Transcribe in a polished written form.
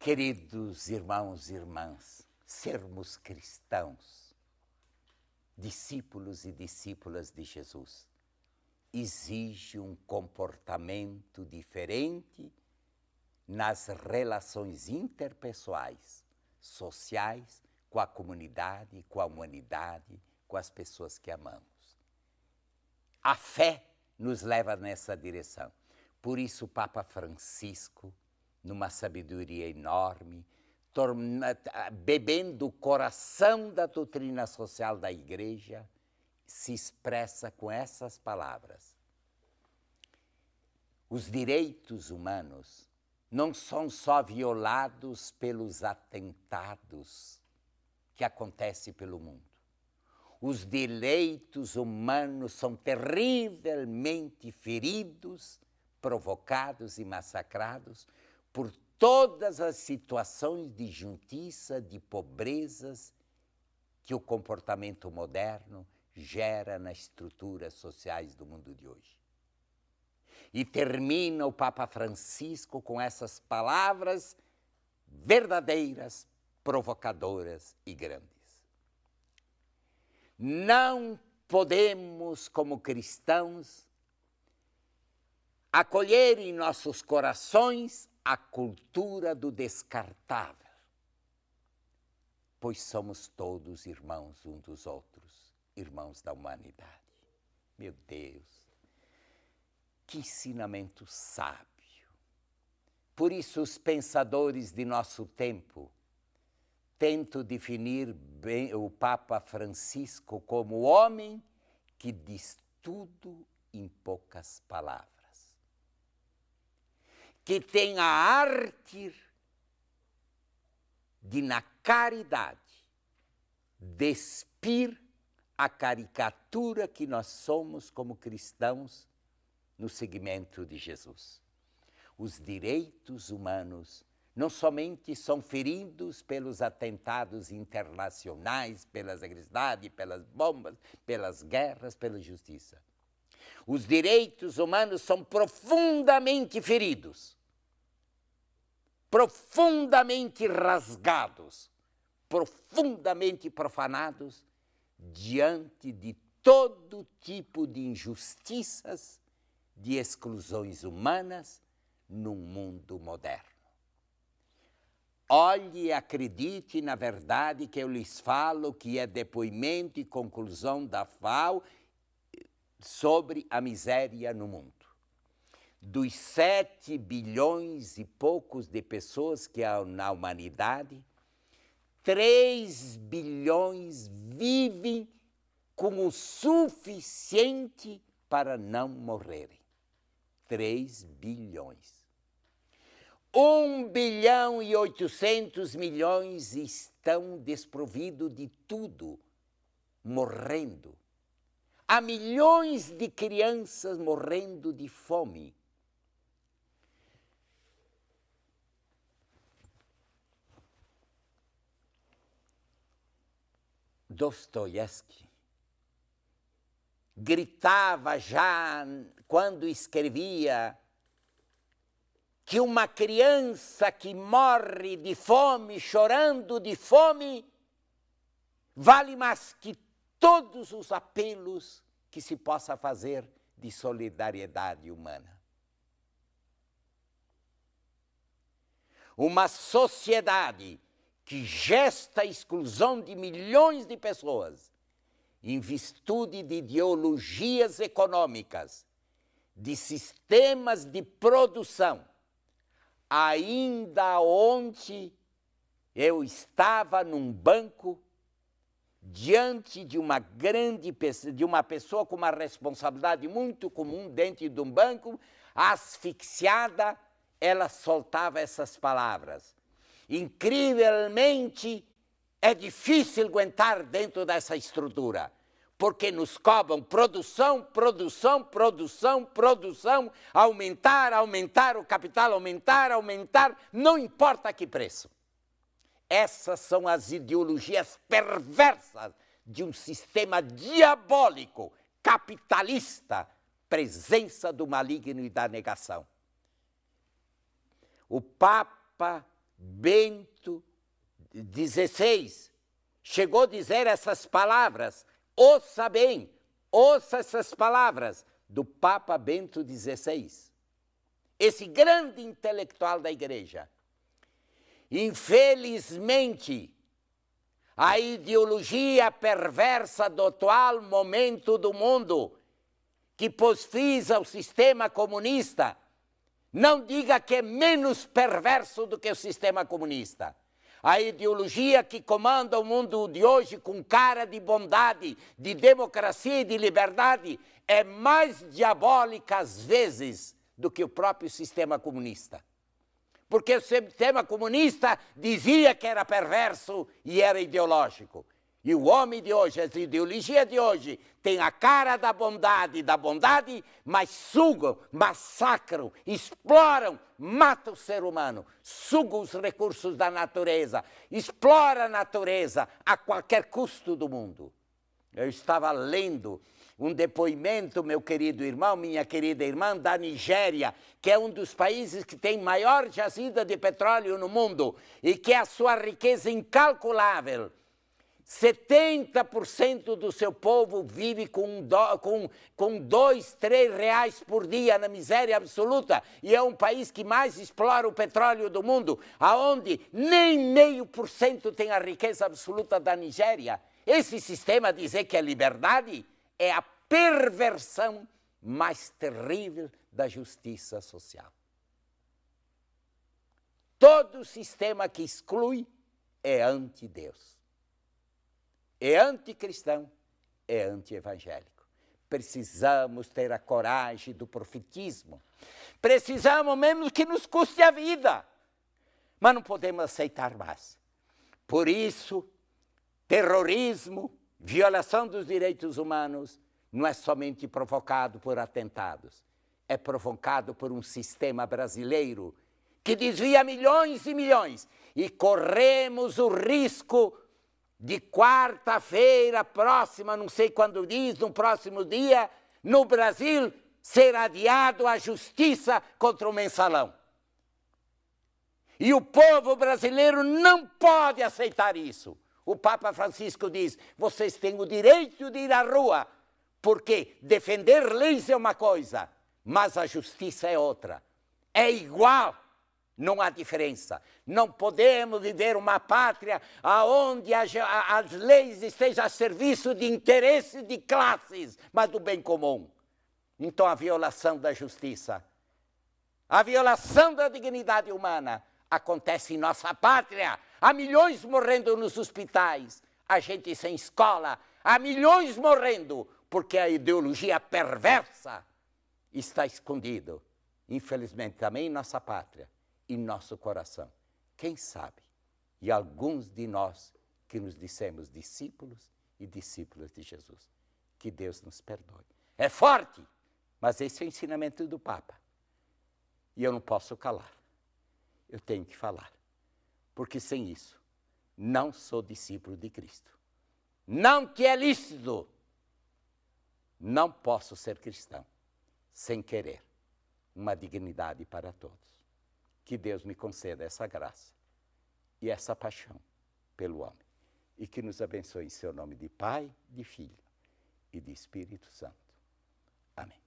Queridos irmãos e irmãs, sermos cristãos, discípulos e discípulas de Jesus, exige um comportamento diferente nas relações interpessoais, sociais, com a comunidade, com a humanidade, com as pessoas que amamos. A fé nos leva nessa direção. Por isso o Papa Francisco, numa sabedoria enorme, bebendo o coração da doutrina social da Igreja, se expressa com essas palavras. Os direitos humanos não são só violados pelos atentados que acontecem pelo mundo. Os direitos humanos são terrivelmente feridos, provocados e massacrados por todas as situações de injustiça, de pobrezas que o comportamento moderno gera nas estruturas sociais do mundo de hoje. E termina o Papa Francisco com essas palavras verdadeiras, provocadoras e grandes. Não podemos, como cristãos, acolher em nossos corações a cultura do descartável, pois somos todos irmãos uns dos outros, irmãos da humanidade. Meu Deus, que ensinamento sábio! Por isso os pensadores de nosso tempo tentam definir bem o Papa Francisco como o homem que diz tudo em poucas palavras, que tem a arte de, na caridade, despir a caricatura que nós somos como cristãos no seguimento de Jesus. Os direitos humanos não somente são feridos pelos atentados internacionais, pelas agressividades, pelas bombas, pelas guerras, pela justiça. Os direitos humanos são profundamente feridos, profundamente rasgados, profundamente profanados diante de todo tipo de injustiças, de exclusões humanas num mundo moderno. Olhe e acredite na verdade que eu lhes falo, que é depoimento e conclusão da FAO sobre a miséria no mundo. Dos 7 bilhões e poucos de pessoas que há na humanidade, 3 bilhões vivem com o suficiente para não morrerem. 3 bilhões. 1 bilhão e 800 milhões estão desprovidos de tudo, morrendo. Há milhões de crianças morrendo de fome. Dostoiévski gritava já quando escrevia que uma criança que morre de fome, chorando de fome, vale mais que todos os apelos que se possa fazer de solidariedade humana. Uma sociedade que gesta a exclusão de milhões de pessoas em virtude de ideologias econômicas, de sistemas de produção. Ainda ontem eu estava num banco diante de uma pessoa com uma responsabilidade muito comum dentro de um banco, asfixiada, ela soltava essas palavras. Incrivelmente, é difícil aguentar dentro dessa estrutura, porque nos cobram produção, produção, produção, produção, aumentar o capital, aumentar, não importa a que preço. Essas são as ideologias perversas de um sistema diabólico, capitalista, presença do maligno e da negação. O Papa Bento XVI chegou a dizer essas palavras. Ouça bem, ouça essas palavras do Papa Bento XVI, esse grande intelectual da igreja. Infelizmente, a ideologia perversa do atual momento do mundo, que pôs fim ao sistema comunista, não diga que é menos perverso do que o sistema comunista. A ideologia que comanda o mundo de hoje com cara de bondade, de democracia e de liberdade é mais diabólica às vezes do que o próprio sistema comunista. Porque o sistema comunista dizia que era perverso e era ideológico. E o homem de hoje, as ideologias de hoje, tem a cara da bondade, mas sugam, massacram, exploram, matam o ser humano, sugam os recursos da natureza, exploram a natureza a qualquer custo do mundo. Eu estava lendo um depoimento, meu querido irmão, minha querida irmã, da Nigéria, que é um dos países que tem maior jazida de petróleo no mundo e que a sua riqueza incalculável. 70% do seu povo vive com 2, 3 reais por dia na miséria absoluta. E é um país que mais explora o petróleo do mundo, aonde nem 0,5% tem a riqueza absoluta da Nigéria. Esse sistema dizer que é liberdade é a perversão mais terrível da justiça social. Todo sistema que exclui é anti-Deus. É anticristão, é anti-evangélico. Precisamos ter a coragem do profetismo. Precisamos mesmo que nos custe a vida. Mas não podemos aceitar mais. Por isso, terrorismo, violação dos direitos humanos, não é somente provocado por atentados. É provocado por um sistema brasileiro que desvia milhões e milhões. E corremos o risco de quarta-feira próxima, não sei quando diz, no próximo dia, no Brasil, ser adiado a justiça contra o mensalão. E o povo brasileiro não pode aceitar isso. O Papa Francisco diz, vocês têm o direito de ir à rua, porque defender leis é uma coisa, mas a justiça é outra. É igual. Não há diferença. Não podemos viver uma pátria onde as leis estejam a serviço de interesses de classes, mas do bem comum. Então a violação da justiça, a violação da dignidade humana acontece em nossa pátria. Há milhões morrendo nos hospitais, há gente sem escola, há milhões morrendo porque a ideologia perversa está escondida, infelizmente, também em nossa pátria. Em nosso coração. Quem sabe? E alguns de nós que nos dissemos discípulos e discípulas de Jesus. Que Deus nos perdoe. É forte, mas esse é o ensinamento do Papa. E eu não posso calar. Eu tenho que falar. Porque sem isso, não sou discípulo de Cristo. Não que é lícito. Não posso ser cristão sem querer uma dignidade para todos. Que Deus me conceda essa graça e essa paixão pelo homem. E que nos abençoe em seu nome de Pai, de Filho e de Espírito Santo. Amém.